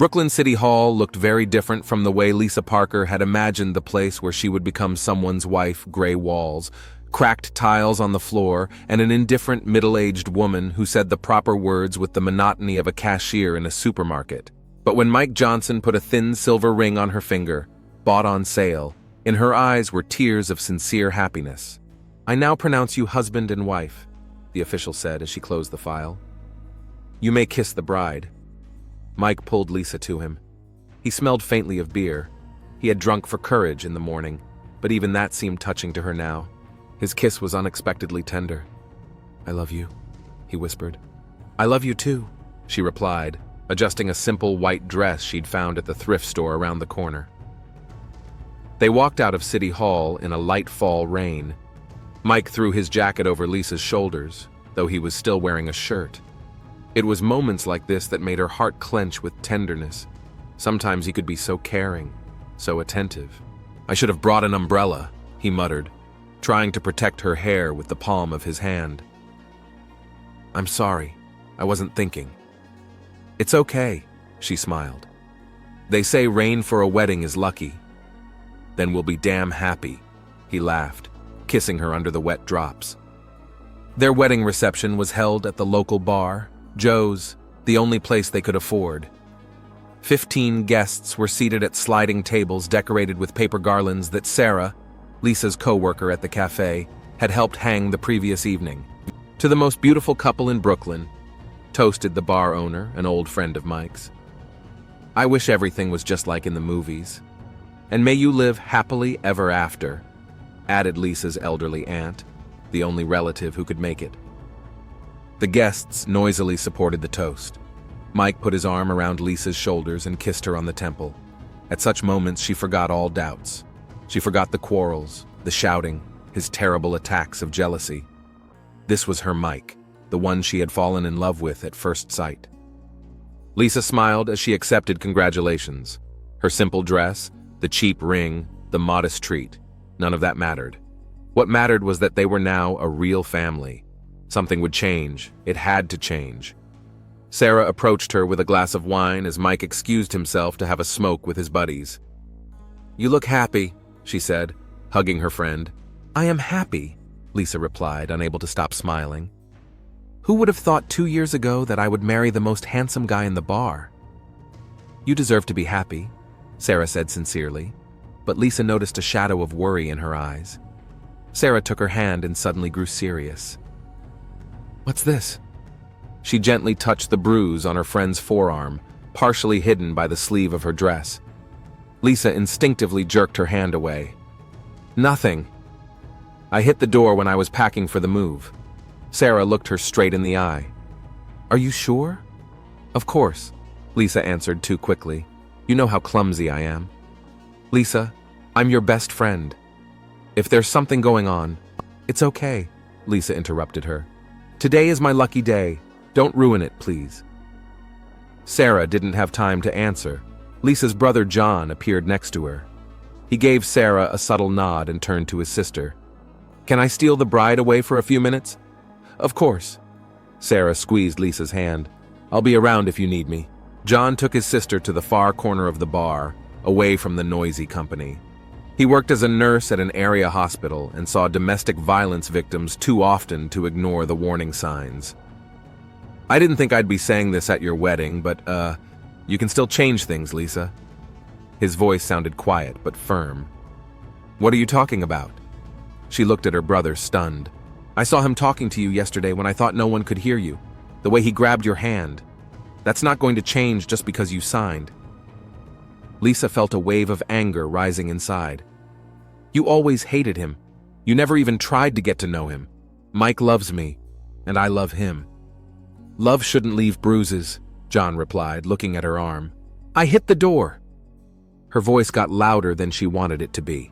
Brooklyn City Hall looked very different from the way Lisa Parker had imagined the place where she would become someone's wife. Gray walls, cracked tiles on the floor, and an indifferent middle-aged woman who said the proper words with the monotony of a cashier in a supermarket. But when Mike Johnson put a thin silver ring on her finger, bought on sale, in her eyes were tears of sincere happiness. "I now pronounce you husband and wife," the official said as she closed the file. "You may kiss the bride." Mike pulled Lisa to him. He smelled faintly of beer. He had drunk for courage in the morning, but even that seemed touching to her now. His kiss was unexpectedly tender. "I love you," he whispered. "I love you too," she replied, adjusting a simple white dress she'd found at the thrift store around the corner. They walked out of City Hall in a light fall rain. Mike threw his jacket over Lisa's shoulders, though he was still wearing a shirt. It was moments like this that made her heart clench with tenderness. Sometimes he could be so caring, so attentive. "I should have brought an umbrella," he muttered, trying to protect her hair with the palm of his hand. "I'm sorry. I wasn't thinking." "It's okay," she smiled. "They say rain for a wedding is lucky." "Then we'll be damn happy," he laughed, kissing her under the wet drops. Their wedding reception was held at the local bar, Joe's, the only place they could afford. 15 guests were seated at sliding tables decorated with paper garlands that Sarah, Lisa's co-worker at the cafe, had helped hang the previous evening. "To the most beautiful couple in Brooklyn," toasted the bar owner, an old friend of Mike's. "I wish everything was just like in the movies. And may you live happily ever after," added Lisa's elderly aunt, the only relative who could make it. The guests noisily supported the toast. Mike put his arm around Lisa's shoulders and kissed her on the temple. At such moments, she forgot all doubts. She forgot the quarrels, the shouting, his terrible attacks of jealousy. This was her Mike, the one she had fallen in love with at first sight. Lisa smiled as she accepted congratulations. Her simple dress, the cheap ring, the modest treat, none of that mattered. What mattered was that they were now a real family. Something would change. It had to change. Sarah approached her with a glass of wine as Mike excused himself to have a smoke with his buddies. "You look happy," she said, hugging her friend. "I am happy," Lisa replied, unable to stop smiling. "Who would have thought 2 years ago that I would marry the most handsome guy in the bar?" "You deserve to be happy," Sarah said sincerely, but Lisa noticed a shadow of worry in her eyes. Sarah took her hand and suddenly grew serious. "What's this?" She gently touched the bruise on her friend's forearm, partially hidden by the sleeve of her dress. Lisa instinctively jerked her hand away. "Nothing. I hit the door when I was packing for the move." Sarah looked her straight in the eye. "Are you sure?" "Of course," Lisa answered too quickly. "You know how clumsy I am." "Lisa, I'm your best friend. If there's something going on..." "It's okay," Lisa interrupted her. "Today is my lucky day. Don't ruin it, please." Sarah didn't have time to answer. Lisa's brother John appeared next to her. He gave Sarah a subtle nod and turned to his sister. "Can I steal the bride away for a few minutes?" "Of course." Sarah squeezed Lisa's hand. "I'll be around if you need me." John took his sister to the far corner of the bar, away from the noisy company. He worked as a nurse at an area hospital and saw domestic violence victims too often to ignore the warning signs. "I didn't think I'd be saying this at your wedding, but, you can still change things, Lisa." His voice sounded quiet but firm. "What are you talking about?" She looked at her brother, stunned. "I saw him talking to you yesterday when I thought no one could hear you. The way he grabbed your hand. That's not going to change just because you signed." Lisa felt a wave of anger rising inside. "You always hated him. You never even tried to get to know him. Mike loves me, and I love him." "Love shouldn't leave bruises," John replied, looking at her arm. "I hit the door." Her voice got louder than she wanted it to be.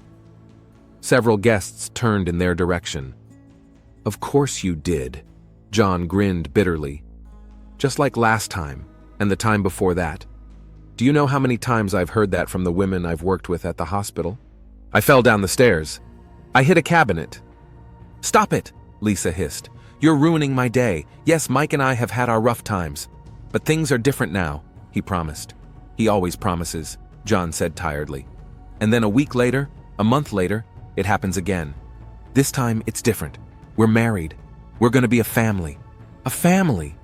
Several guests turned in their direction. "Of course you did," John grinned bitterly. "Just like last time, and the time before that. Do you know how many times I've heard that from the women I've worked with at the hospital? I fell down the stairs. I hit a cabinet." "Stop it," Lisa hissed. "You're ruining my day. Yes, Mike and I have had our rough times, but things are different now," he promised. He always promises, John said tiredly. And then a week later, a month later, it happens again. This time, it's different. We're married. We're going to be a family. A family,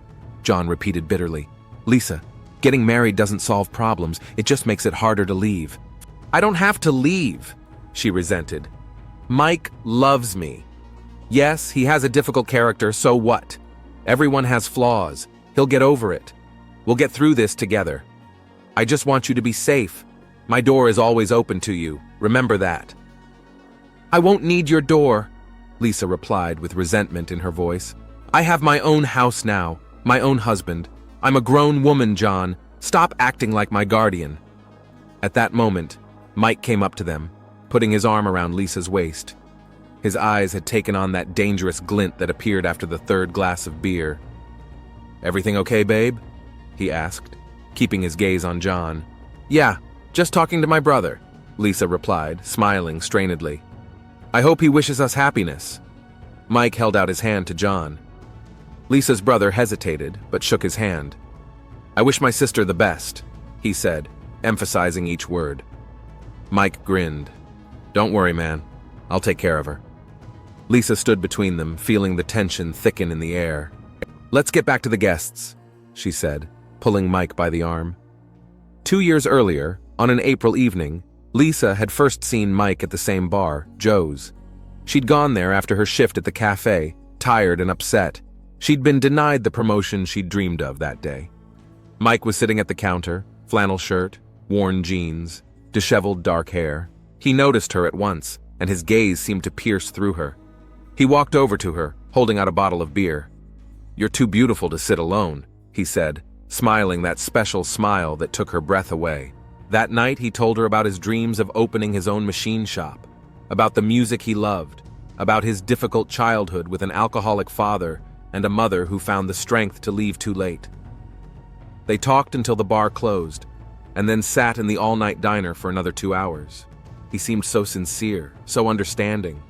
John repeated bitterly. Lisa, getting married doesn't solve problems. It just makes it harder to leave. I don't have to leave, she resented. Mike loves me. Yes, he has a difficult character, so what? Everyone has flaws. He'll get over it. We'll get through this together. I just want you to be safe. My door is always open to you. Remember that. I won't need your door, Lisa replied with resentment in her voice. I have my own house now, my own husband. I'm a grown woman, John. Stop acting like my guardian. At that moment, Mike came up to them, putting his arm around Lisa's waist. His eyes had taken on that dangerous glint that appeared after the third glass of beer. Everything okay, babe? He asked, keeping his gaze on John. Yeah, just talking to my brother, Lisa replied, smiling strainedly. I hope he wishes us happiness. Mike held out his hand to John. Lisa's brother hesitated, but shook his hand. I wish my sister the best, he said, emphasizing each word. Mike grinned. Don't worry, man. I'll take care of her. Lisa stood between them, feeling the tension thicken in the air. Let's get back to the guests, she said, pulling Mike by the arm. 2 years earlier, on an April evening, Lisa had first seen Mike at the same bar, Joe's. She'd gone there after her shift at the cafe, tired and upset. She'd been denied the promotion she'd dreamed of that day. Mike was sitting at the counter, flannel shirt, worn jeans, disheveled dark hair. He noticed her at once, and his gaze seemed to pierce through her. He walked over to her, holding out a bottle of beer. You're too beautiful to sit alone, he said, smiling that special smile that took her breath away. That night he told her about his dreams of opening his own machine shop, about the music he loved, about his difficult childhood with an alcoholic father and a mother who found the strength to leave too late. They talked until the bar closed, and then sat in the all-night diner for another 2 hours. He seemed so sincere, so understanding.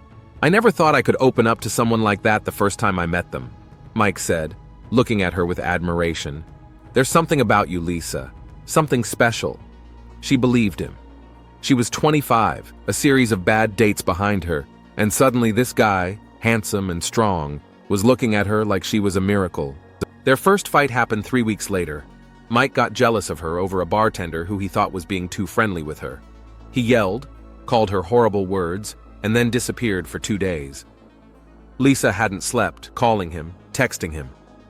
I never thought I could open up to someone like that the first time I met them, Mike said, looking at her with admiration. There's something about you, Lisa. Something special. She believed him. She was 25, a series of bad dates behind her, and suddenly this guy, handsome and strong, was looking at her like she was a miracle. Their first fight happened 3 weeks later. Mike got jealous of her over a bartender who he thought was being too friendly with her. He yelled, called her horrible words, and then disappeared for 2 days. Lisa hadn't slept, calling him, texting him.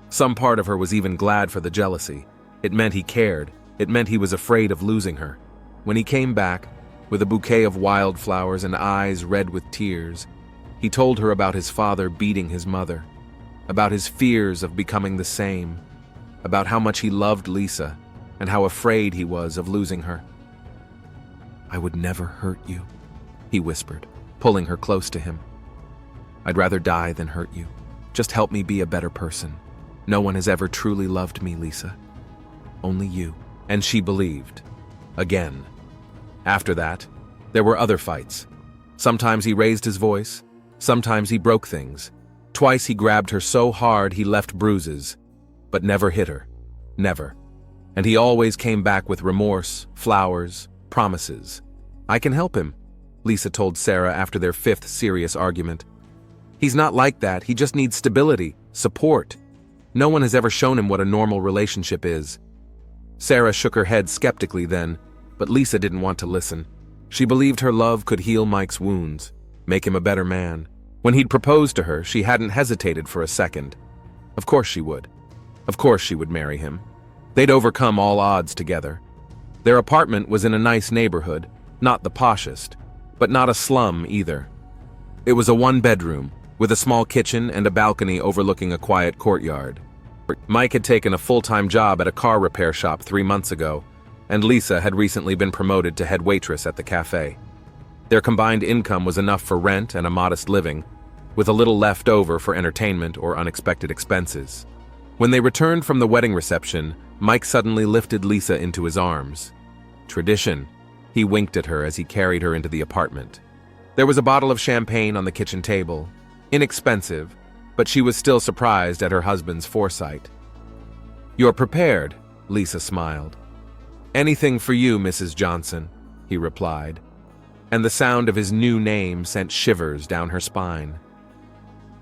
Some part of her was even glad for the jealousy. It meant he cared. It meant he was afraid of losing her. When he came back, with a bouquet of wildflowers and eyes red with tears, he told her about his father beating his mother, about his fears of becoming the same, about how much he loved Lisa, and how afraid he was of losing her. I would never hurt you, he whispered, pulling her close to him. I'd rather die than hurt you. Just help me be a better person. No one has ever truly loved me, Lisa. Only you. And she believed. Again. After that, there were other fights. Sometimes he raised his voice. Sometimes he broke things. Twice he grabbed her so hard he left bruises, but never hit her. Never. And he always came back with remorse, flowers, promises. I can help him, Lisa told Sarah after their 5th serious argument. He's not like that. He just needs stability, support. No one has ever shown him what a normal relationship is. Sarah shook her head skeptically then, but Lisa didn't want to listen. She believed her love could heal Mike's wounds, make him a better man. When he'd proposed to her, she hadn't hesitated for a second. Of course she would. Of course she would marry him. They'd overcome all odds together. Their apartment was in a nice neighborhood, not the poshest, but not a slum either. It was a 1-bedroom, with a small kitchen and a balcony overlooking a quiet courtyard. Mike had taken a full-time job at a car repair shop 3 months ago, and Lisa had recently been promoted to head waitress at the cafe. Their combined income was enough for rent and a modest living, with a little left over for entertainment or unexpected expenses. When they returned from the wedding reception, Mike suddenly lifted Lisa into his arms. Tradition. He winked at her as he carried her into the apartment. There was a bottle of champagne on the kitchen table. Inexpensive, but she was still surprised at her husband's foresight. You're prepared, Lisa smiled. "Anything for you, Mrs. Johnson," he replied, and the sound of his new name sent shivers down her spine.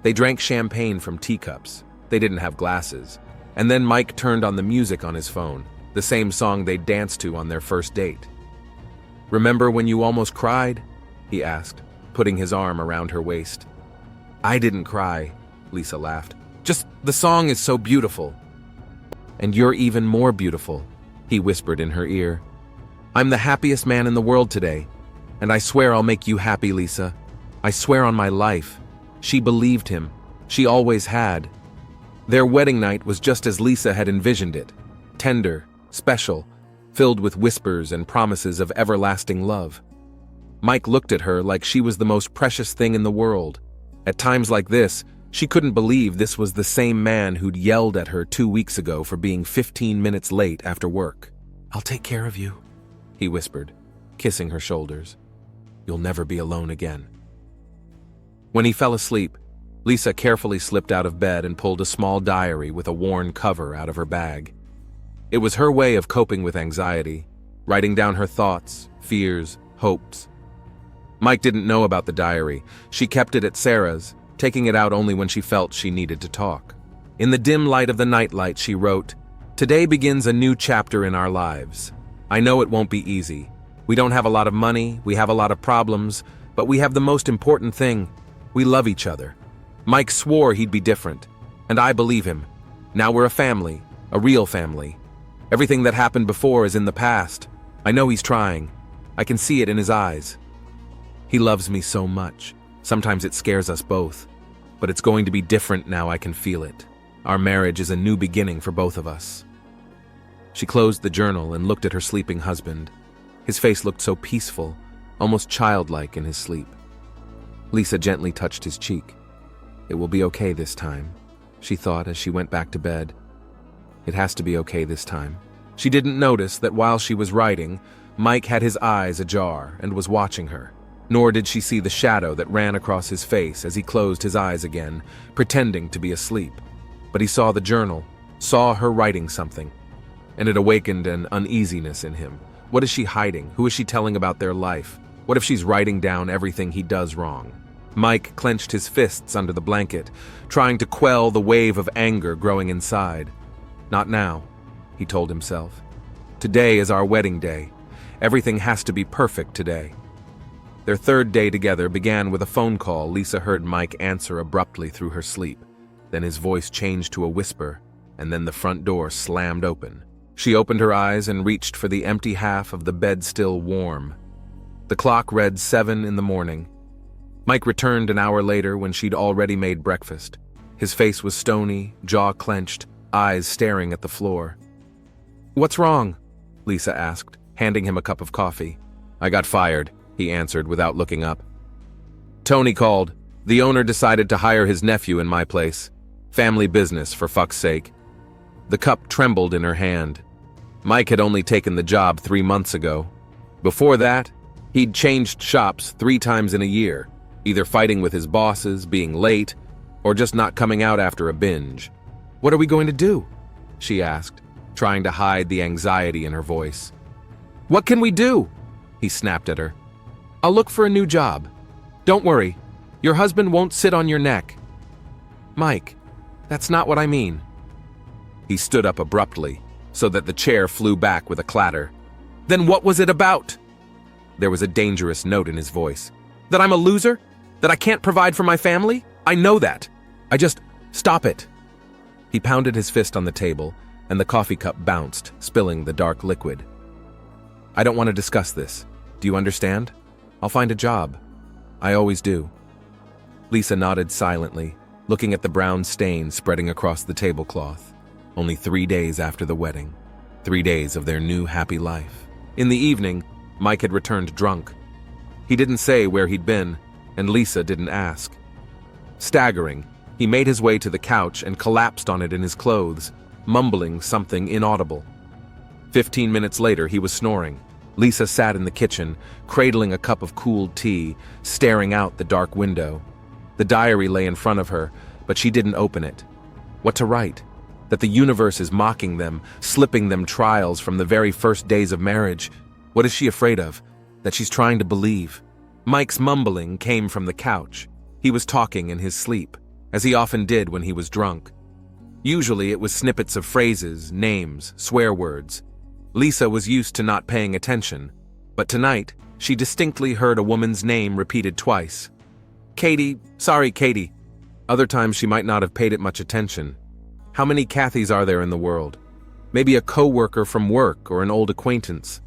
They drank champagne from teacups. They didn't have glasses. And then Mike turned on the music on his phone, the same song they danced to on their first date. "Remember when you almost cried?" he asked, putting his arm around her waist. "I didn't cry," Lisa laughed. "Just the song is so beautiful." "And you're even more beautiful," he whispered in her ear. "I'm the happiest man in the world today, and I swear I'll make you happy, Lisa. I swear on my life." She believed him. She always had. Their wedding night was just as Lisa had envisioned it. Tender, special, filled with whispers and promises of everlasting love. Mike looked at her like she was the most precious thing in the world. At times like this, she couldn't believe this was the same man who'd yelled at her 2 weeks ago for being 15 minutes late after work. "I'll take care of you," he whispered, kissing her shoulders. "You'll never be alone again." When he fell asleep, Lisa carefully slipped out of bed and pulled a small diary with a worn cover out of her bag. It was her way of coping with anxiety, writing down her thoughts, fears, hopes. Mike didn't know about the diary. She kept it at Sarah's, taking it out only when she felt she needed to talk. In the dim light of the nightlight, she wrote, "Today begins a new chapter in our lives. I know it won't be easy. We don't have a lot of money, we have a lot of problems, but we have the most important thing. We love each other. Mike swore he'd be different, and I believe him. Now we're a family, a real family. Everything that happened before is in the past. I know he's trying. I can see it in his eyes. He loves me so much. Sometimes it scares us both. But it's going to be different now, I can feel it. Our marriage is a new beginning for both of us." She closed the journal and looked at her sleeping husband. His face looked so peaceful, almost childlike in his sleep. Lisa gently touched his cheek. "It will be okay this time," she thought as she went back to bed. It has to be okay this time. She didn't notice that while she was writing, Mike had his eyes ajar and was watching her. Nor did she see the shadow that ran across his face as he closed his eyes again, pretending to be asleep. But he saw the journal, saw her writing something, and it awakened an uneasiness in him. What is she hiding? Who is she telling about their life? What if she's writing down everything he does wrong? Mike clenched his fists under the blanket, trying to quell the wave of anger growing inside. "Not now," he told himself. "Today is our wedding day. Everything has to be perfect today." Their third day together began with a phone call Lisa heard Mike answer abruptly through her sleep. Then his voice changed to a whisper, and then the front door slammed open. She opened her eyes and reached for the empty half of the bed still warm. The clock read 7 in the morning. Mike returned an hour later when she'd already made breakfast. His face was stony, jaw clenched, eyes staring at the floor. "What's wrong?" Lisa asked, handing him a cup of coffee. "I got fired," he answered without looking up. "Tony called. The owner decided to hire his nephew in my place. Family business, for fuck's sake." The cup trembled in her hand. Mike had only taken the job 3 months ago. Before that, he'd changed shops 3 times in a year, either fighting with his bosses, being late, or just not coming out after a binge. "What are we going to do?" she asked, trying to hide the anxiety in her voice. "What can we do?" he snapped at her. "I'll look for a new job. Don't worry, your husband won't sit on your neck." "Mike, that's not what I mean." He stood up abruptly, so that the chair flew back with a clatter. "Then what was it about?" There was a dangerous note in his voice. "That I'm a loser? That I can't provide for my family? I know that. Stop it." He pounded his fist on the table, and the coffee cup bounced, spilling the dark liquid. "I don't want to discuss this. Do you understand? I'll find a job. I always do." Lisa nodded silently, looking at the brown stain spreading across the tablecloth. Only 3 days after the wedding. 3 days of their new happy life. In the evening, Mike had returned drunk. He didn't say where he'd been, and Lisa didn't ask. Staggering, he made his way to the couch and collapsed on it in his clothes, mumbling something inaudible. 15 minutes later, he was snoring. Lisa sat in the kitchen, cradling a cup of cooled tea, staring out the dark window. The diary lay in front of her, but she didn't open it. What to write? that the universe is mocking them, slipping them trials from the very first days of marriage. What is she afraid of? That she's trying to believe. Mike's mumbling came from the couch. He was talking in his sleep, as he often did when he was drunk. Usually it was snippets of phrases, names, swear words. Lisa was used to not paying attention, but tonight she distinctly heard a woman's name repeated twice. Katie, sorry Katie. Other times she might not have paid it much attention. How many Kathys are there in the world? Maybe a co-worker from work or an old acquaintance.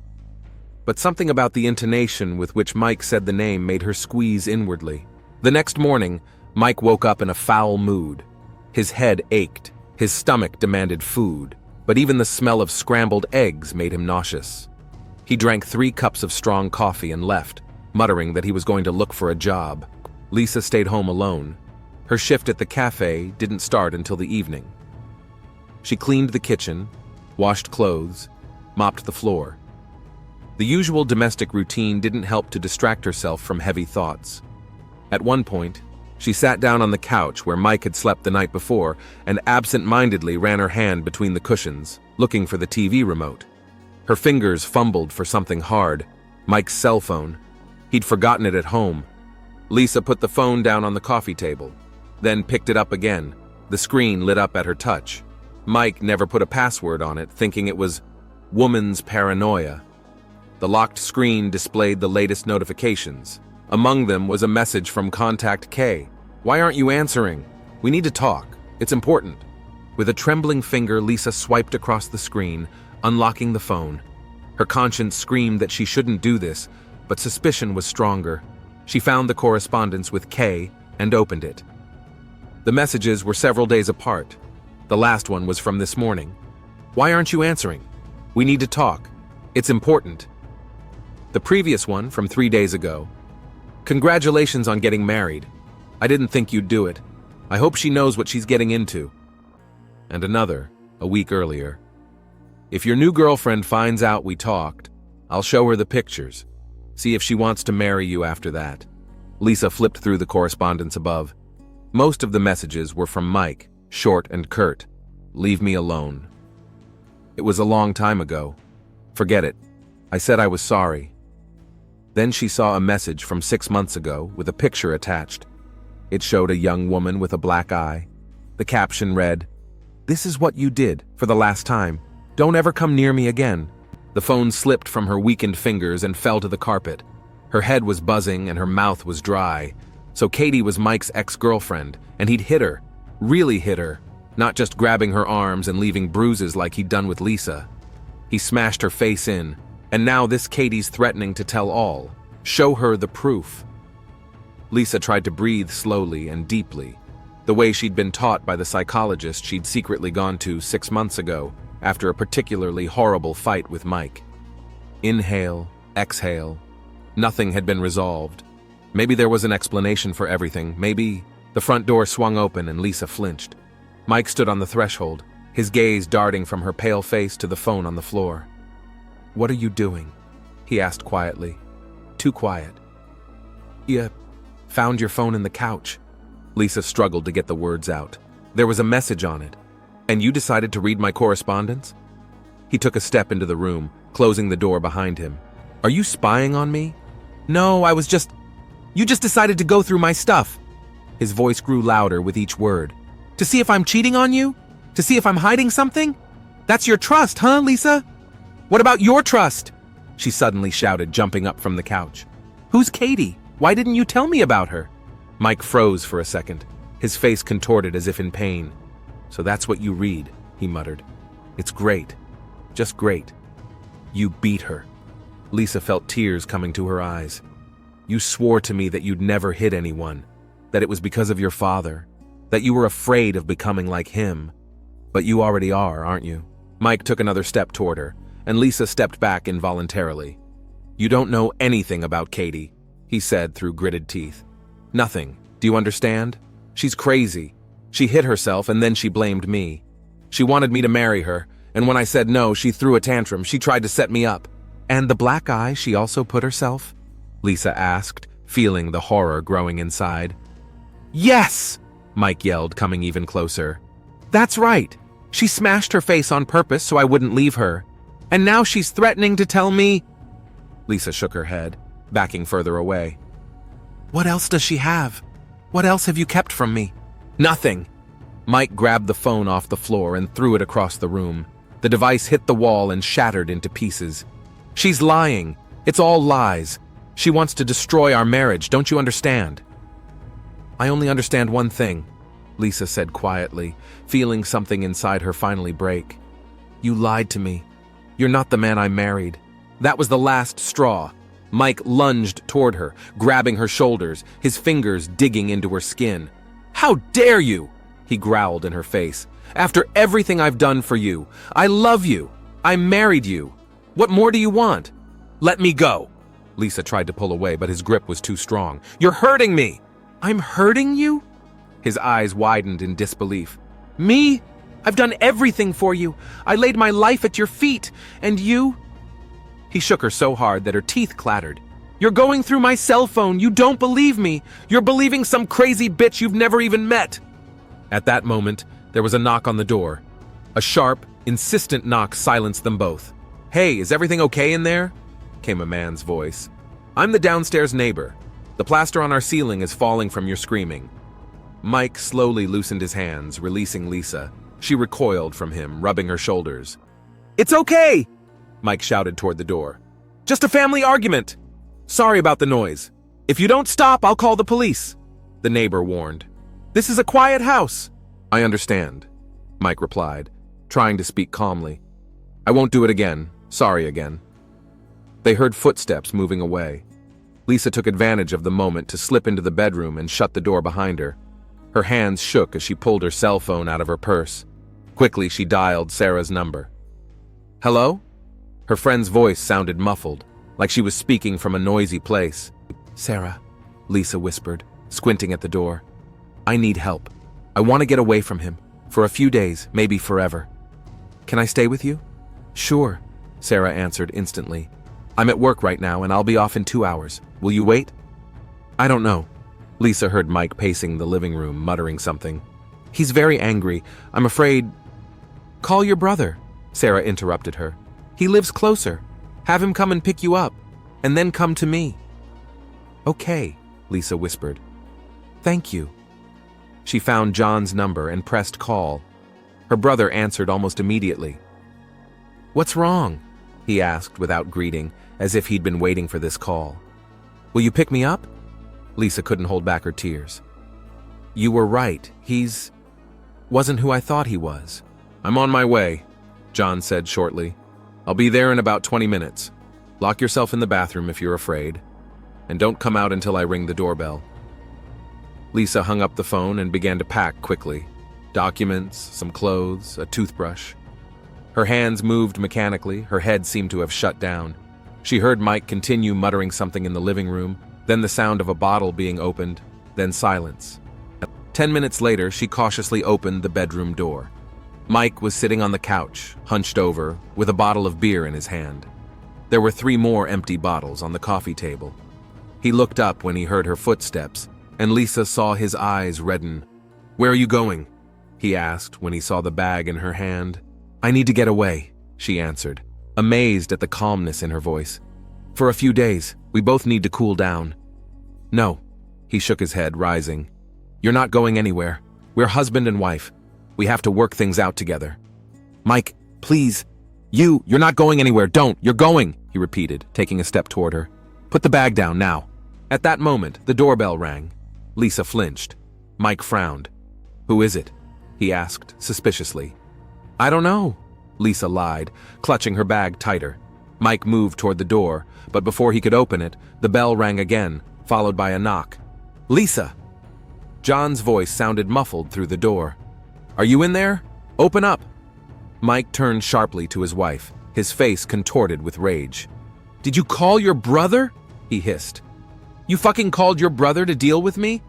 But something about the intonation with which Mike said the name made her squeeze inwardly. The next morning, Mike woke up in a foul mood. His head ached, his stomach demanded food, but even the smell of scrambled eggs made him nauseous. He drank 3 cups of strong coffee and left, muttering that he was going to look for a job. Lisa stayed home alone. Her shift at the cafe didn't start until the evening. She cleaned the kitchen, washed clothes, mopped the floor. The usual domestic routine didn't help to distract herself from heavy thoughts. At one point, she sat down on the couch where Mike had slept the night before and absent-mindedly ran her hand between the cushions, looking for the TV remote. Her fingers fumbled for something hard, Mike's cell phone. He'd forgotten it at home. Lisa put the phone down on the coffee table, then picked it up again. The screen lit up at her touch. Mike never put a password on it, thinking it was woman's paranoia. The locked screen displayed the latest notifications. Among them was a message from Contact K. Why aren't you answering? We need to talk. It's important. With a trembling finger, Lisa swiped across the screen, unlocking the phone. Her conscience screamed that she shouldn't do this, but suspicion was stronger. She found the correspondence with K and opened it. The messages were several days apart. The last one was from this morning. Why aren't you answering? We need to talk. It's important. The previous one from 3 days ago. Congratulations on getting married. I didn't think you'd do it. I hope she knows what she's getting into. And another, a week earlier. If your new girlfriend finds out we talked, I'll show her the pictures. See if she wants to marry you after that. Lisa flipped through the correspondence above. Most of the messages were from Mike, short and curt. Leave me alone. It was a long time ago. Forget it. I said I was sorry. Then she saw a message from 6 months ago with a picture attached. It showed a young woman with a black eye. The caption read, "This is what you did for the last time. Don't ever come near me again." The phone slipped from her weakened fingers and fell to the carpet. Her head was buzzing and her mouth was dry. So Katie was Mike's ex-girlfriend, and he'd hit her, really hit her, not just grabbing her arms and leaving bruises like he'd done with Lisa. He smashed her face in, and now this Katie's threatening to tell all, show her the proof. Lisa tried to breathe slowly and deeply, the way she'd been taught by the psychologist she'd secretly gone to 6 months ago after a particularly horrible fight with Mike. Inhale, exhale. Nothing had been resolved. Maybe there was an explanation for everything. Maybe the front door swung open and Lisa flinched. Mike stood on the threshold, his gaze darting from her pale face to the phone on the floor. "What are you doing?" he asked quietly. Too quiet. "You found your phone in the couch." Lisa struggled to get the words out. "There was a message on it. And you decided to read my correspondence?" He took a step into the room, closing the door behind him. "Are you spying on me?" "No, You just decided to go through my stuff." His voice grew louder with each word. "To see if I'm cheating on you? To see if I'm hiding something? That's your trust, huh, Lisa? What about your trust?" She suddenly shouted, jumping up from the couch. "Who's Katie? Why didn't you tell me about her?" Mike froze for a second, his face contorted as if in pain. "So that's what you read," he muttered. "It's great. Just great. You beat her." Lisa felt tears coming to her eyes. "You swore to me that you'd never hit anyone, that it was because of your father, that you were afraid of becoming like him. But you already are, aren't you?" Mike took another step toward her, and Lisa stepped back involuntarily. "You don't know anything about Katie," he said through gritted teeth. "Nothing. Do you understand? She's crazy. She hit herself and then she blamed me. She wanted me to marry her, and when I said no, she threw a tantrum. She tried to set me up." "And the black eye she also put herself?" Lisa asked, feeling the horror growing inside. "Yes!" Mike yelled, coming even closer. "That's right. She smashed her face on purpose so I wouldn't leave her. And now she's threatening to tell me—" Lisa shook her head, backing further away. "What else does she have? What else have you kept from me?" "Nothing." Mike grabbed the phone off the floor and threw it across the room. The device hit the wall and shattered into pieces. "She's lying. It's all lies. She wants to destroy our marriage, don't you understand?" "I only understand one thing," Lisa said quietly, feeling something inside her finally break. "You lied to me. You're not the man I married." That was the last straw. Mike lunged toward her, grabbing her shoulders, his fingers digging into her skin. "How dare you!" he growled in her face. "After everything I've done for you, I love you. I married you. What more do you want?" "Let me go." Lisa tried to pull away, but his grip was too strong. "You're hurting me." "I'm hurting you?" His eyes widened in disbelief. "Me? I've done everything for you. I laid my life at your feet, and you—" He shook her so hard that her teeth clattered. "You're going through my cell phone. You don't believe me. You're believing some crazy bitch you've never even met." At that moment, there was a knock on the door. A sharp, insistent knock silenced them both. "Hey, is everything okay in there?" came a man's voice. "I'm the downstairs neighbor. The plaster on our ceiling is falling from your screaming." Mike slowly loosened his hands, releasing Lisa. She recoiled from him, rubbing her shoulders. "It's okay!" Mike shouted toward the door. "Just a family argument. Sorry about the noise. If you don't stop, I'll call the police," the neighbor warned. "This is a quiet house." "I understand," Mike replied, trying to speak calmly. "I won't do it again. Sorry again." They heard footsteps moving away. Lisa took advantage of the moment to slip into the bedroom and shut the door behind her. Her hands shook as she pulled her cell phone out of her purse. Quickly, she dialed Sarah's number. "Hello?" Her friend's voice sounded muffled, like she was speaking from a noisy place. "Sarah," Lisa whispered, squinting at the door. "I need help. I want to get away from him. For a few days, maybe forever. Can I stay with you?" "Sure," Sarah answered instantly. "I'm at work right now and I'll be off in 2 hours. Will you wait?" "I don't know." Lisa heard Mike pacing the living room, muttering something. "He's very angry. I'm afraid—" "Call your brother," Sarah interrupted her. "He lives closer. Have him come and pick you up, and then come to me." "Okay," Lisa whispered. "Thank you." She found John's number and pressed call. Her brother answered almost immediately. "What's wrong?" he asked without greeting, as if he'd been waiting for this call. "Will you pick me up?" Lisa couldn't hold back her tears. "You were right. Wasn't who I thought he was." "I'm on my way," John said shortly. "I'll be there in about 20 minutes. Lock yourself in the bathroom if you're afraid. And don't come out until I ring the doorbell." Lisa hung up the phone and began to pack quickly. Documents, some clothes, a toothbrush. Her hands moved mechanically, her head seemed to have shut down. She heard Mike continue muttering something in the living room, then the sound of a bottle being opened, then silence. 10 minutes later, she cautiously opened the bedroom door. Mike was sitting on the couch, hunched over, with a bottle of beer in his hand. There were 3 more empty bottles on the coffee table. He looked up when he heard her footsteps, and Lisa saw his eyes redden. "Where are you going?" he asked when he saw the bag in her hand. "I need to get away," she answered, amazed at the calmness in her voice. "For a few days. We both need to cool down." "No," he shook his head, rising. "You're not going anywhere. We're husband and wife. We have to work things out together." "Mike, please. You're not going anywhere. Don't. You're going," he repeated, taking a step toward her. "Put the bag down now." At that moment, the doorbell rang. Lisa flinched. Mike frowned. "Who is it?" he asked, suspiciously. "I don't know," Lisa lied, clutching her bag tighter. Mike moved toward the door, but before he could open it, the bell rang again, followed by a knock. "Lisa!" John's voice sounded muffled through the door. "Are you in there? Open up!" Mike turned sharply to his wife, his face contorted with rage. "Did you call your brother?" he hissed. "You fucking called your brother to deal with me?"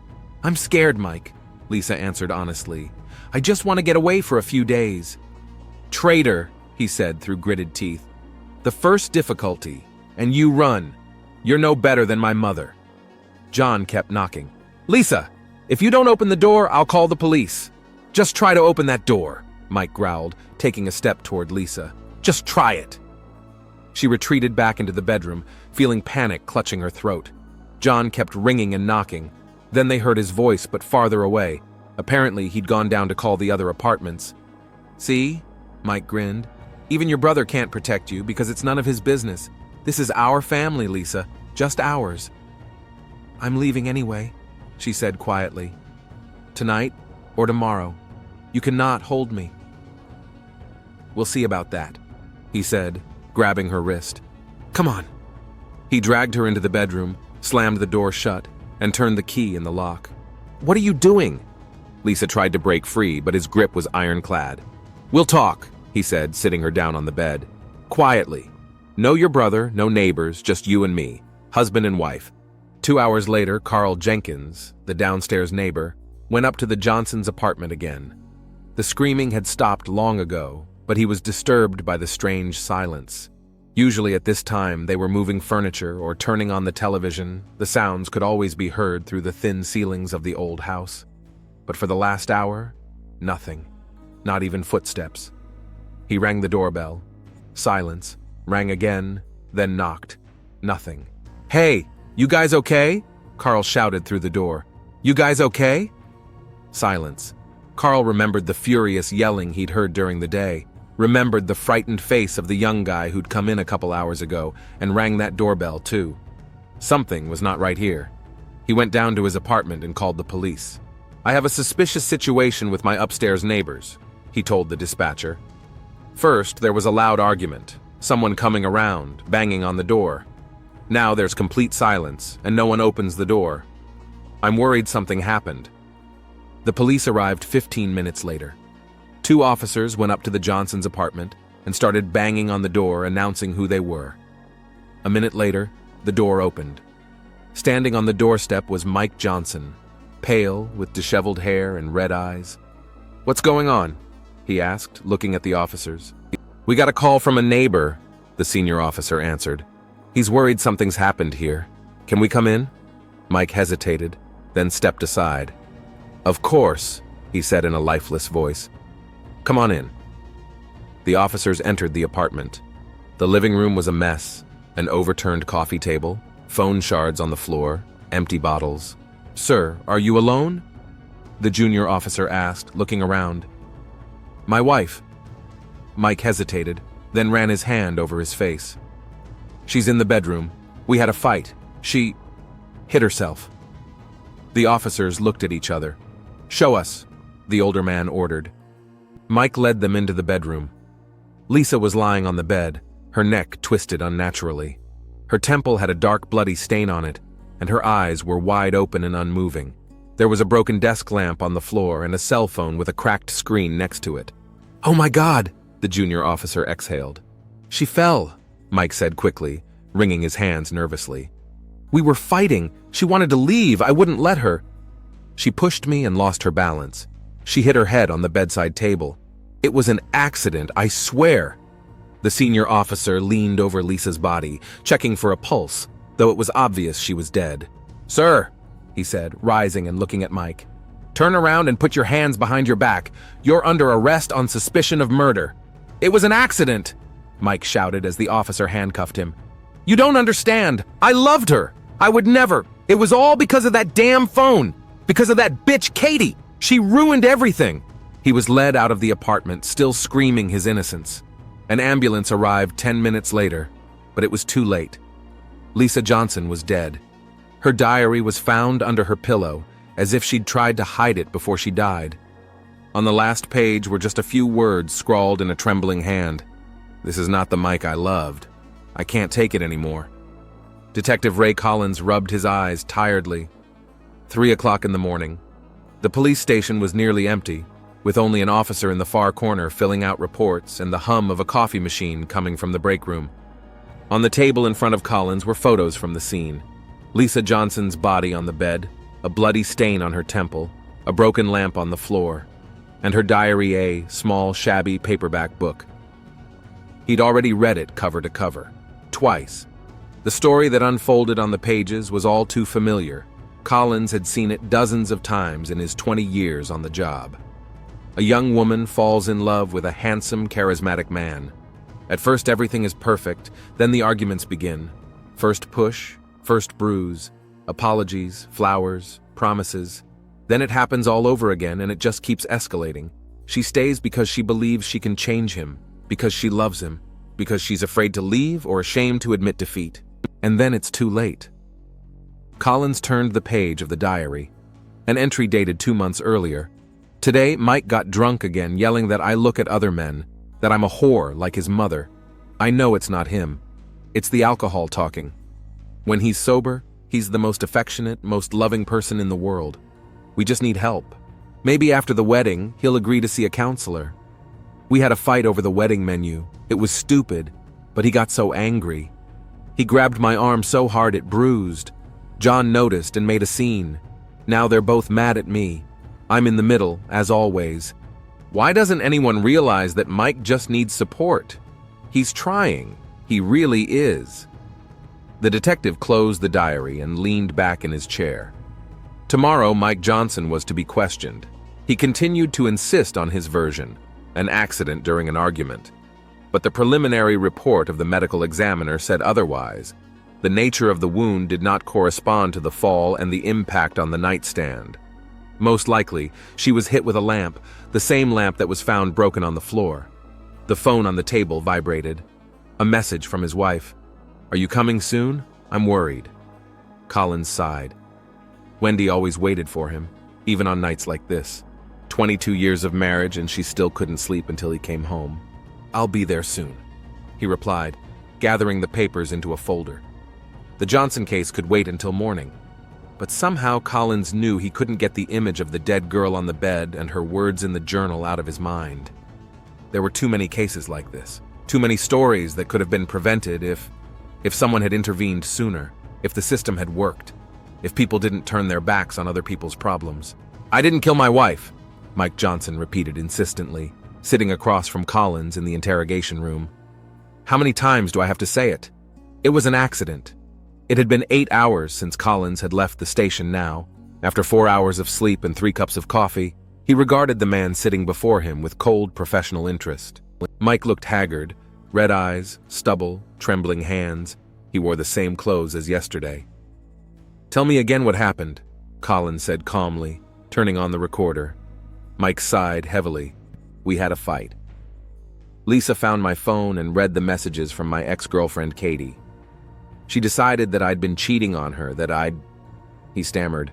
"I'm scared, Mike," Lisa answered honestly. "I just want to get away for a few days." "Traitor," he said through gritted teeth. "The first difficulty, and you run. You're no better than my mother." John kept knocking. "Lisa, if you don't open the door, I'll call the police. Just try to open that door." Mike growled, taking a step toward Lisa. "Just try it." She retreated back into the bedroom, feeling panic clutching her throat. John kept ringing and knocking. Then they heard his voice, but farther away. Apparently, he'd gone down to call the other apartments. "See?" Mike grinned. "Even your brother can't protect you because it's none of his business. This is our family, Lisa. Just ours." "I'm leaving anyway," she said quietly. "Tonight or tomorrow. You cannot hold me." "We'll see about that," he said, grabbing her wrist. "Come on." He dragged her into the bedroom, slammed the door shut, and turned the key in the lock. "What are you doing?" Lisa tried to break free, but his grip was ironclad. "We'll talk," he said, sitting her down on the bed. "Quietly. No your brother, no neighbors, just you and me, husband and wife." 2 hours later, Carl Jenkins, the downstairs neighbor, went up to the Johnsons' apartment again. The screaming had stopped long ago, but he was disturbed by the strange silence. Usually at this time, they were moving furniture or turning on the television. The sounds could always be heard through the thin ceilings of the old house. But for the last hour, nothing. Not even footsteps. He rang the doorbell. Silence. Rang again, then knocked. Nothing. "Hey, you guys okay?" Carl shouted through the door. "You guys okay?" Silence. Carl remembered the furious yelling he'd heard during the day, remembered the frightened face of the young guy who'd come in a couple hours ago, and rang that doorbell too. Something was not right here. He went down to his apartment and called the police. "I have a suspicious situation with my upstairs neighbors," he told the dispatcher. First, there was a loud argument, someone coming around, banging on the door. Now there's complete silence, and no one opens the door. "I'm worried something happened." The police arrived 15 minutes later. 2 officers went up to the Johnsons' apartment and started banging on the door, announcing who they were. A minute later, the door opened. Standing on the doorstep was Mike Johnson, pale, with disheveled hair and red eyes. "What's going on?" he asked, looking at the officers. "We got a call from a neighbor," the senior officer answered. "He's worried something's happened here. Can we come in?" Mike hesitated, then stepped aside. "Of course," he said in a lifeless voice. "Come on in." The officers entered the apartment. The living room was a mess, an overturned coffee table, phone shards on the floor, empty bottles. "Sir, are you alone?" the junior officer asked, looking around. "My wife." Mike hesitated, then ran his hand over his face. "She's in the bedroom. We had a fight. She hit herself." The officers looked at each other. "Show us," the older man ordered. Mike led them into the bedroom. Lisa was lying on the bed, her neck twisted unnaturally. Her temple had a dark bloody stain on it, and her eyes were wide open and unmoving. There was a broken desk lamp on the floor and a cell phone with a cracked screen next to it. "Oh my God," the junior officer exhaled. "She fell," Mike said quickly, wringing his hands nervously. "We were fighting. She wanted to leave. I wouldn't let her. She pushed me and lost her balance. She hit her head on the bedside table. It was an accident, I swear." The senior officer leaned over Lisa's body, checking for a pulse, though it was obvious she was dead. "Sir," he said, rising and looking at Mike. "Turn around and put your hands behind your back. You're under arrest on suspicion of murder." "It was an accident," Mike shouted as the officer handcuffed him. "You don't understand. I loved her. I would never. It was all because of that damn phone. Because of that bitch Katie. She ruined everything." He was led out of the apartment, still screaming his innocence. An ambulance arrived 10 minutes later, but it was too late. Lisa Johnson was dead. Her diary was found under her pillow, as if she'd tried to hide it before she died. On the last page were just a few words scrawled in a trembling hand. "This is not the Mike I loved. I can't take it anymore." Detective Ray Collins rubbed his eyes tiredly. 3 o'clock in the morning. The police station was nearly empty, with only an officer in the far corner filling out reports and the hum of a coffee machine coming from the break room. On the table in front of Collins were photos from the scene. Lisa Johnson's body on the bed, a bloody stain on her temple, a broken lamp on the floor, and her diary, a small, shabby paperback book. He'd already read it cover to cover, twice. The story that unfolded on the pages was all too familiar. Collins had seen it dozens of times in his 20 years on the job. A young woman falls in love with a handsome, charismatic man. At first everything is perfect, then the arguments begin. First push, first bruise, apologies, flowers, promises. Then it happens all over again and it just keeps escalating. She stays because she believes she can change him, because she loves him, because she's afraid to leave or ashamed to admit defeat. And then it's too late. Collins turned the page of the diary. An entry dated 2 months earlier. Today, Mike got drunk again, yelling that I look at other men, that I'm a whore like his mother. I know it's not him. It's the alcohol talking. When he's sober, he's the most affectionate, most loving person in the world. We just need help. Maybe after the wedding, he'll agree to see a counselor. We had a fight over the wedding menu. It was stupid, but he got so angry. He grabbed my arm so hard it bruised. John noticed and made a scene. Now they're both mad at me. I'm in the middle, as always. Why doesn't anyone realize that Mike just needs support? He's trying. He really is. The detective closed the diary and leaned back in his chair. Tomorrow, Mike Johnson was to be questioned. He continued to insist on his version, an accident during an argument. But the preliminary report of the medical examiner said otherwise. The nature of the wound did not correspond to the fall and the impact on the nightstand. Most likely, she was hit with a lamp, the same lamp that was found broken on the floor. The phone on the table vibrated. A message from his wife. "Are you coming soon? I'm worried." Collins sighed. Wendy always waited for him, even on nights like this. 22 years of marriage and she still couldn't sleep until he came home. "I'll be there soon," he replied, gathering the papers into a folder. The Johnson case could wait until morning. But somehow Collins knew he couldn't get the image of the dead girl on the bed and her words in the journal out of his mind. There were too many cases like this, too many stories that could have been prevented if someone had intervened sooner, if the system had worked, if people didn't turn their backs on other people's problems. "I didn't kill my wife," Mike Johnson repeated insistently, sitting across from Collins in the interrogation room. "How many times do I have to say it? It was an accident." It had been 8 hours since Collins had left the station now. After 4 hours of sleep and 3 cups of coffee, he regarded the man sitting before him with cold professional interest. Mike looked haggard, red eyes, stubble, trembling hands. He wore the same clothes as yesterday. "Tell me again what happened," Collins said calmly, turning on the recorder. Mike sighed heavily. "We had a fight. Lisa found my phone and read the messages from my ex-girlfriend Katie. She decided that I'd been cheating on her, he stammered,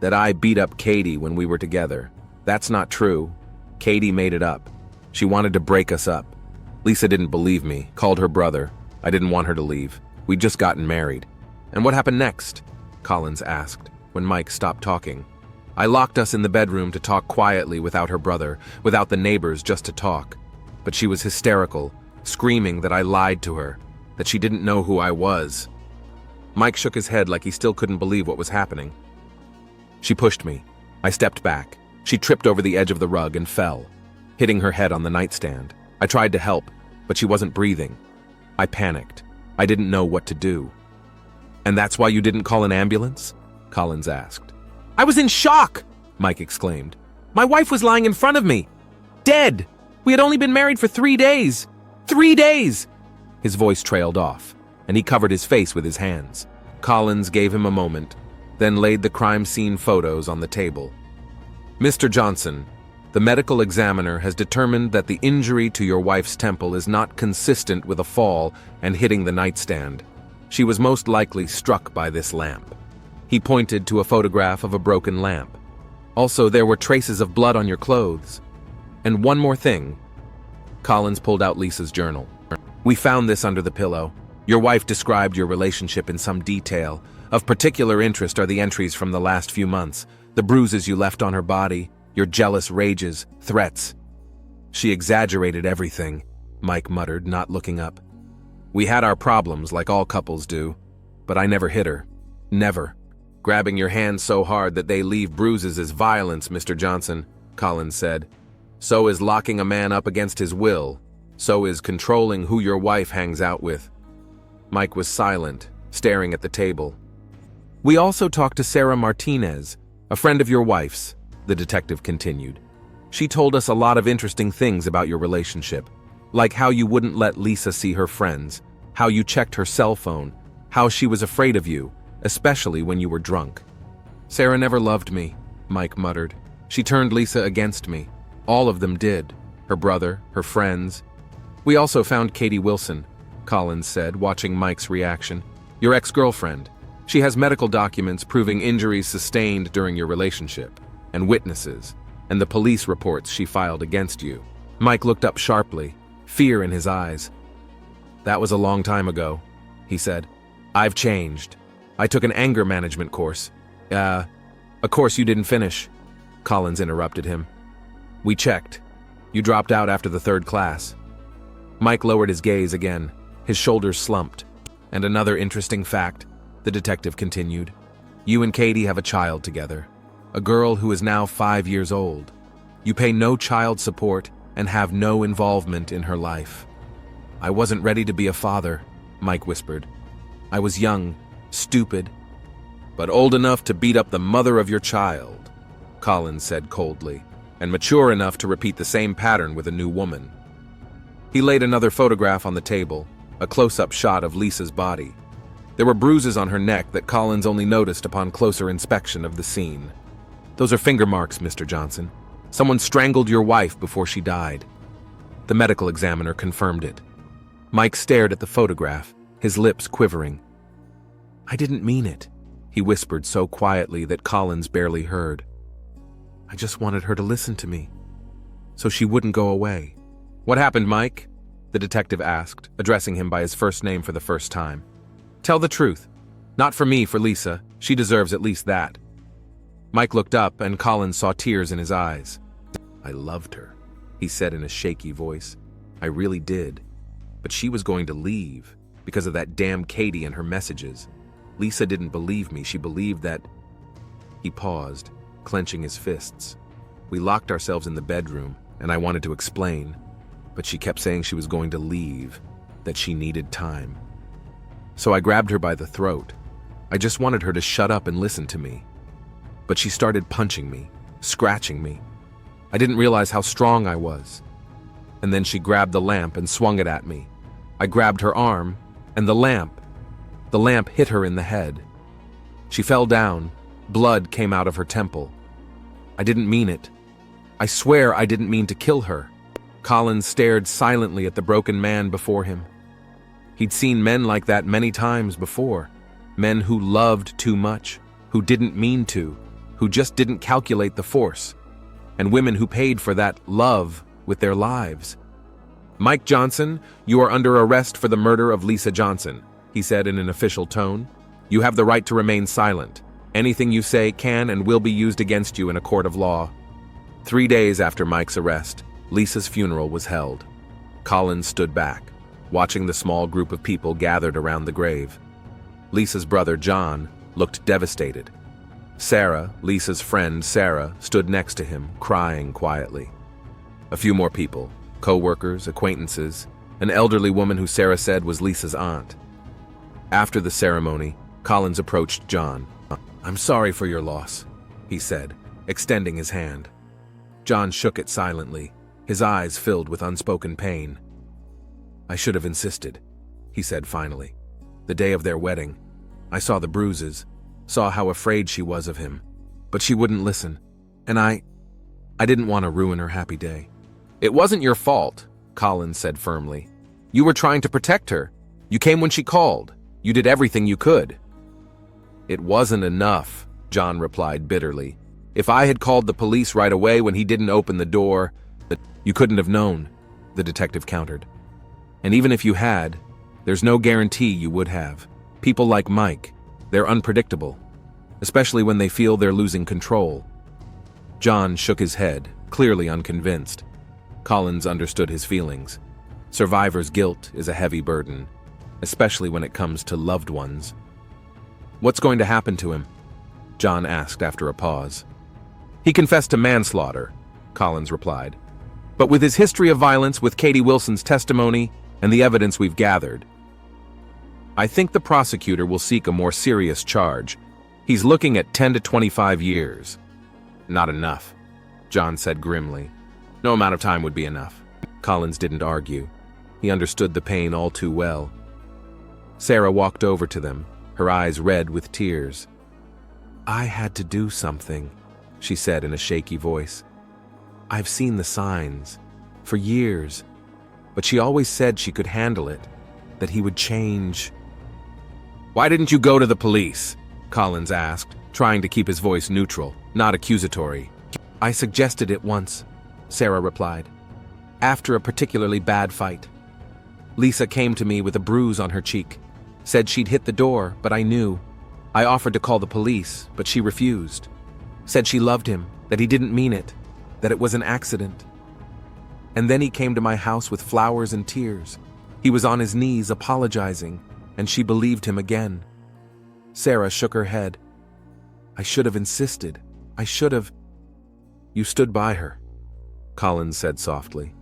that I beat up Katie when we were together. That's not true. Katie made it up. She wanted to break us up. Lisa didn't believe me, called her brother. I didn't want her to leave. We'd just gotten married." "And what happened next?" Collins asked, when Mike stopped talking. "I locked us in the bedroom to talk quietly without her brother, without the neighbors, just to talk. But she was hysterical, screaming that I lied to her, that she didn't know who I was." Mike shook his head like he still couldn't believe what was happening. "She pushed me. I stepped back. She tripped over the edge of the rug and fell, hitting her head on the nightstand. I tried to help, but she wasn't breathing. I panicked. I didn't know what to do." "And that's why you didn't call an ambulance?" Collins asked. "I was in shock!" Mike exclaimed. "My wife was lying in front of me. Dead! We had only been married for 3 days. 3 days!" His voice trailed off, and he covered his face with his hands. Collins gave him a moment, then laid the crime scene photos on the table. "Mr. Johnson, the medical examiner has determined that the injury to your wife's temple is not consistent with a fall and hitting the nightstand. She was most likely struck by this lamp." He pointed to a photograph of a broken lamp. "Also, there were traces of blood on your clothes. And one more thing." Collins pulled out Lisa's journal. "We found this under the pillow. Your wife described your relationship in some detail. Of particular interest are the entries from the last few months, the bruises you left on her body, your jealous rages, threats." "She exaggerated everything," Mike muttered, not looking up. "We had our problems, like all couples do, but I never hit her. Never. Grabbing your hands so hard that they leave bruises is violence, Mr. Johnson," Collins said. "So is locking a man up against his will. So is controlling who your wife hangs out with." Mike was silent, staring at the table. "We also talked to Sarah Martinez, a friend of your wife's," the detective continued. She told us a lot of interesting things about your relationship, like how you wouldn't let Lisa see her friends, how you checked her cell phone, how she was afraid of you, especially when you were drunk. Sarah never loved me, Mike muttered. She turned Lisa against me. All of them did. Her brother, her friends. We also found Katie Wilson, Collins said, watching Mike's reaction. Your ex-girlfriend. She has medical documents proving injuries sustained during your relationship, and witnesses, and the police reports she filed against you. Mike looked up sharply, fear in his eyes. That was a long time ago, he said. I've changed. I took an anger management course. A course you didn't finish, Collins interrupted him. We checked. You dropped out after the 3rd class. Mike lowered his gaze again. His shoulders slumped. And another interesting fact, the detective continued. You and Katie have a child together. A girl who is now 5 years old. You pay no child support and have no involvement in her life. I wasn't ready to be a father, Mike whispered. I was young, stupid, but old enough to beat up the mother of your child, Collins said coldly, and mature enough to repeat the same pattern with a new woman. He laid another photograph on the table, a close-up shot of Lisa's body. There were bruises on her neck that Collins only noticed upon closer inspection of the scene. Those are finger marks, Mr. Johnson. Someone strangled your wife before she died. The medical examiner confirmed it. Mike stared at the photograph, his lips quivering. I didn't mean it, he whispered so quietly that Collins barely heard. I just wanted her to listen to me, so she wouldn't go away. What happened, Mike? The detective asked, addressing him by his first name for the first time. Tell the truth. Not for me, for Lisa. She deserves at least that. Mike looked up, and Collins saw tears in his eyes. I loved her, he said in a shaky voice. I really did. But she was going to leave, because of that damn Katie and her messages. Lisa didn't believe me. She believed that... He paused, clenching his fists. We locked ourselves in the bedroom, and I wanted to explain, but she kept saying she was going to leave, that she needed time. So I grabbed her by the throat. I just wanted her to shut up and listen to me. But she started punching me, scratching me. I didn't realize how strong I was. And then she grabbed the lamp and swung it at me. I grabbed her arm, and the lamp hit her in the head. She fell down. Blood came out of her temple. I didn't mean it. I swear I didn't mean to kill her. Collins stared silently at the broken man before him. He'd seen men like that many times before. Men who loved too much, who didn't mean to, who just didn't calculate the force. And women who paid for that love with their lives. Mike Johnson, you are under arrest for the murder of Lisa Johnson, he said in an official tone. You have the right to remain silent. Anything you say can and will be used against you in a court of law. 3 days after Mike's arrest, Lisa's funeral was held. Collins stood back, watching the small group of people gathered around the grave. Lisa's brother, John, looked devastated. Sarah, Lisa's friend Sarah, stood next to him, crying quietly. A few more people, co-workers, acquaintances, an elderly woman who Sarah said was Lisa's aunt. After the ceremony, Collins approached John. I'm sorry for your loss, he said, extending his hand. John shook it silently, his eyes filled with unspoken pain. I should have insisted, he said finally. The day of their wedding, I saw the bruises, saw how afraid she was of him, but she wouldn't listen, and I didn't want to ruin her happy day. It wasn't your fault, Collins said firmly. You were trying to protect her. You came when she called. You did everything you could. It wasn't enough, John replied bitterly. If I had called the police right away when he didn't open the door, you couldn't have known, the detective countered. And even if you had, there's no guarantee you would have. People like Mike, they're unpredictable, especially when they feel they're losing control. John shook his head, clearly unconvinced. Collins understood his feelings. Survivor's guilt is a heavy burden, especially when it comes to loved ones. What's going to happen to him? John asked after a pause. He confessed to manslaughter, Collins replied. But with his history of violence, with Katie Wilson's testimony, and the evidence we've gathered, I think the prosecutor will seek a more serious charge. He's looking at 10 to 25 years. Not enough, John said grimly. No amount of time would be enough. Collins didn't argue. He understood the pain all too well. Sarah walked over to them, her eyes red with tears. "I had to do something," she said in a shaky voice. "I've seen the signs, for years, but she always said she could handle it, that he would change." "Why didn't you go to the police?" Collins asked, trying to keep his voice neutral, not accusatory. "I suggested it once," Sarah replied, "after a particularly bad fight. Lisa came to me with a bruise on her cheek, said she'd hit the door, but I knew. I offered to call the police, but she refused. Said she loved him, that he didn't mean it, that it was an accident. And then he came to my house with flowers and tears. He was on his knees apologizing, and she believed him again." Sarah shook her head. "I should have insisted. I should have." "You stood by her," Collins said softly.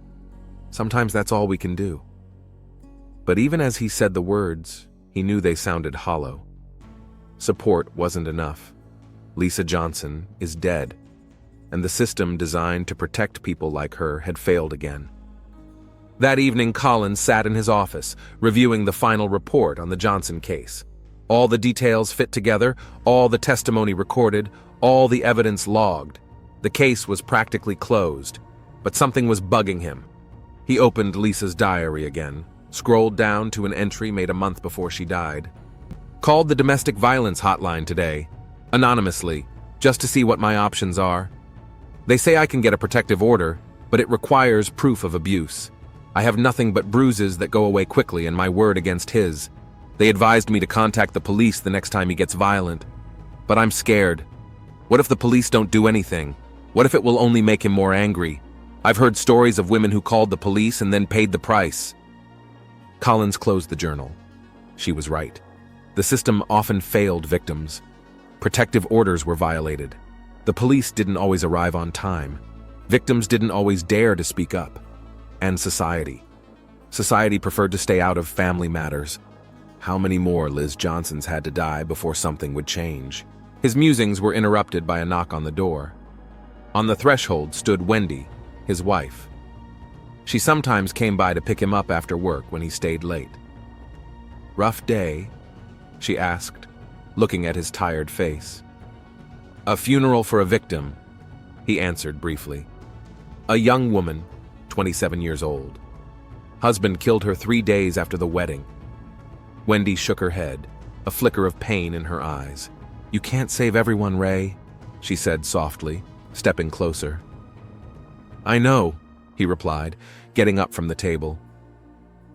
"Sometimes that's all we can do." But even as he said the words, he knew they sounded hollow. Support wasn't enough. Lisa Johnson is dead, and the system designed to protect people like her had failed again. That evening, Collins sat in his office, reviewing the final report on the Johnson case. All the details fit together, all the testimony recorded, all the evidence logged. The case was practically closed, but something was bugging him. He opened Lisa's diary again, scrolled down to an entry made a month before she died. "Called the domestic violence hotline today, anonymously, just to see what my options are. They say I can get a protective order, but it requires proof of abuse. I have nothing but bruises that go away quickly and my word against his. They advised me to contact the police the next time he gets violent. But I'm scared. What if the police don't do anything? What if it will only make him more angry? I've heard stories of women who called the police and then paid the price." Collins closed the journal. She was right. The system often failed victims. Protective orders were violated. The police didn't always arrive on time. Victims didn't always dare to speak up. And society. Society preferred to stay out of family matters. How many more Liz Johnsons had to die before something would change? His musings were interrupted by a knock on the door. On the threshold stood Wendy, his wife. She sometimes came by to pick him up after work when he stayed late. "Rough day?" she asked, looking at his tired face. "A funeral for a victim," he answered briefly. "A young woman, 27 years old. Husband killed her 3 days after the wedding." Wendy shook her head, a flicker of pain in her eyes. "You can't save everyone, Ray," she said softly, stepping closer. "I know," he replied, getting up from the table.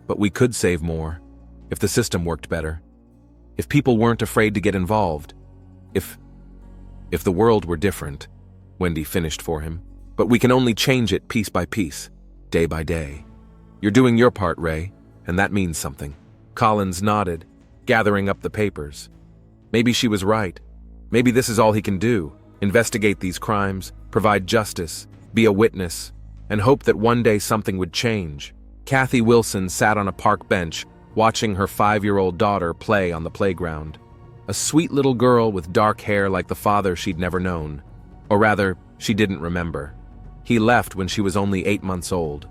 "But we could save more, if the system worked better. If people weren't afraid to get involved. If the world were different," Wendy finished for him. "But we can only change it piece by piece, day by day. You're doing your part, Ray, and that means something." Collins nodded, gathering up the papers. Maybe she was right. Maybe this is all he can do: investigate these crimes, provide justice, be a witness, and hope that one day something would change. Kathy Wilson sat on a park bench, watching her 5-year-old daughter play on the playground. A sweet little girl with dark hair like the father she'd never known. Or rather, she didn't remember. He left when she was only 8 months old.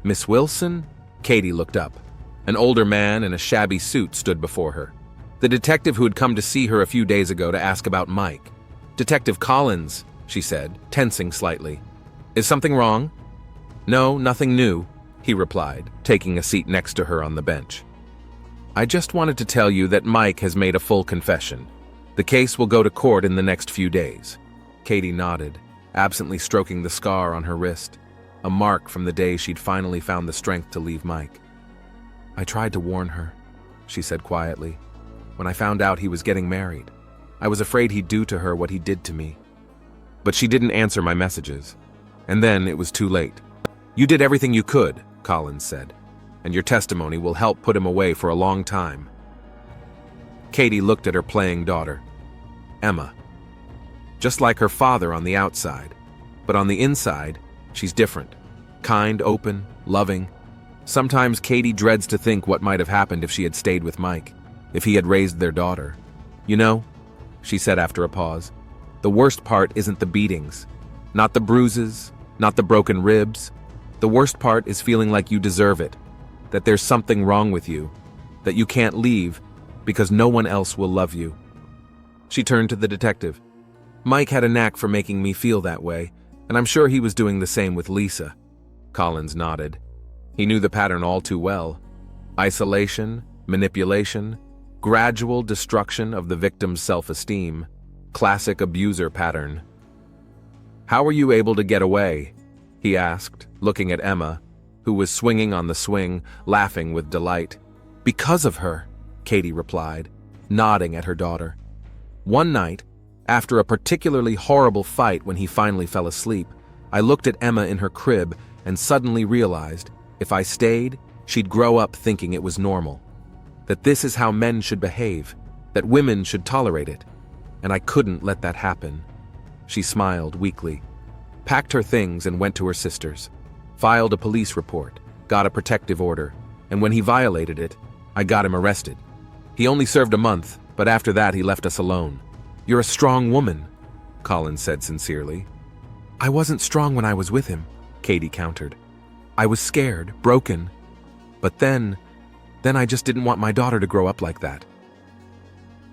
"Miss Wilson?" Katie looked up. An older man in a shabby suit stood before her. The detective who had come to see her a few days ago to ask about Mike. "Detective Collins," she said, tensing slightly. "Is something wrong?" "No, nothing new," he replied, taking a seat next to her on the bench. "I just wanted to tell you that Mike has made a full confession. The case will go to court in the next few days." Katie nodded, absently stroking the scar on her wrist, a mark from the day she'd finally found the strength to leave Mike. "I tried to warn her," she said quietly. "When I found out he was getting married, I was afraid he'd do to her what he did to me. But she didn't answer my messages. And then it was too late." "You did everything you could," Collins said, "and your testimony will help put him away for a long time." Katie looked at her playing daughter, Emma. Just like her father on the outside, but on the inside, she's different. Kind, open, loving. Sometimes Katie dreads to think what might have happened if she had stayed with Mike, if he had raised their daughter. "You know," she said after a pause, "the worst part isn't the beatings, not the bruises, not the broken ribs. The worst part is feeling like you deserve it, that there's something wrong with you, that you can't leave because no one else will love you. She turned to the detective. Mike had a knack for making me feel that way, and I'm sure he was doing the same with Lisa. Collins nodded. He knew the pattern all too well. Isolation, manipulation, gradual destruction of the victim's self-esteem. Classic abuser pattern. "How were you able to get away?" he asked, looking at Emma, who was swinging on the swing, laughing with delight. "Because of her," Katie replied, nodding at her daughter. "One night, after a particularly horrible fight when he finally fell asleep, I looked at Emma in her crib and suddenly realized if I stayed, she'd grow up thinking it was normal. That this is how men should behave, that women should tolerate it. And I couldn't let that happen." She smiled weakly, packed her things and went to her sister's, filed a police report, got a protective order, and when he violated it, I got him arrested. He only served a month, but after that he left us alone. "You're a strong woman," Collins said sincerely. "I wasn't strong when I was with him," Katie countered. "I was scared, broken. But then I just didn't want my daughter to grow up like that."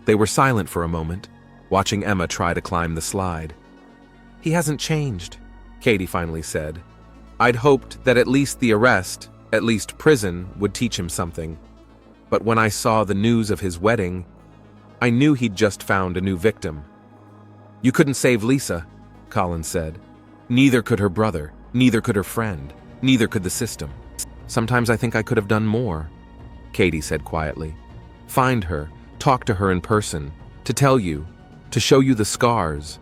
They were silent for a moment, watching Emma try to climb the slide. "He hasn't changed," Katie finally said. "I'd hoped that at least the arrest, at least prison, would teach him something. But when I saw the news of his wedding, I knew he'd just found a new victim." "You couldn't save Lisa," Collins said. "Neither could her brother, neither could her friend, neither could the system. Sometimes I think I could have done more," Katie said quietly. "Find her, talk to her in person, to tell you, to show you the scars."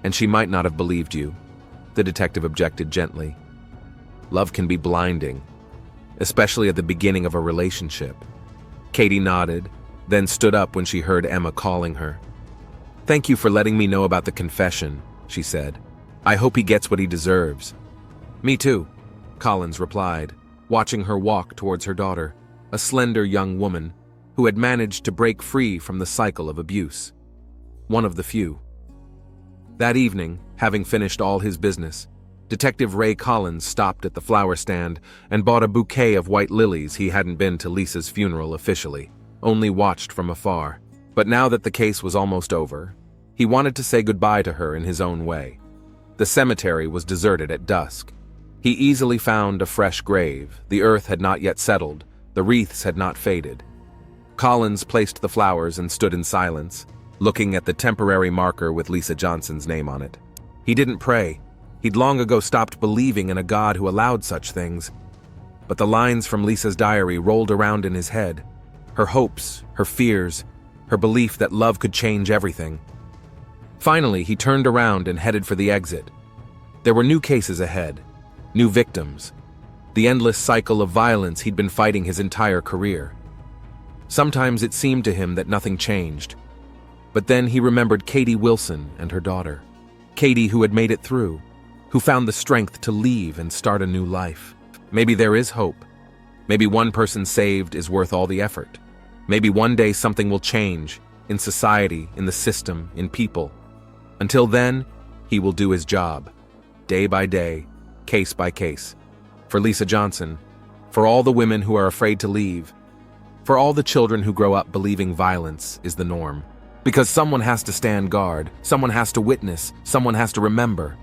"And she might not have believed you," the detective objected gently. "Love can be blinding, especially at the beginning of a relationship." Katie nodded, then stood up when she heard Emma calling her. "Thank you for letting me know about the confession," she said. "I hope he gets what he deserves." "Me too," Collins replied, watching her walk towards her daughter, a slender young woman who had managed to break free from the cycle of abuse. One of the few. That evening, having finished all his business, Detective Ray Collins stopped at the flower stand and bought a bouquet of white lilies. He hadn't been to Lisa's funeral officially, only watched from afar. But now that the case was almost over, he wanted to say goodbye to her in his own way. The cemetery was deserted at dusk. He easily found a fresh grave. The earth had not yet settled. The wreaths had not faded. Collins placed the flowers and stood in silence, looking at the temporary marker with Lisa Johnson's name on it. He didn't pray. He'd long ago stopped believing in a God who allowed such things. But the lines from Lisa's diary rolled around in his head. Her hopes, her fears, her belief that love could change everything. Finally, he turned around and headed for the exit. There were new cases ahead, new victims, the endless cycle of violence he'd been fighting his entire career. Sometimes it seemed to him that nothing changed. But then he remembered Katie Wilson and her daughter. Katie, who had made it through, who found the strength to leave and start a new life. Maybe there is hope. Maybe one person saved is worth all the effort. Maybe one day something will change, in society, in the system, in people. Until then, he will do his job, day by day, case by case. For Lisa Johnson, for all the women who are afraid to leave, for all the children who grow up believing violence is the norm. Because someone has to stand guard, someone has to witness, someone has to remember.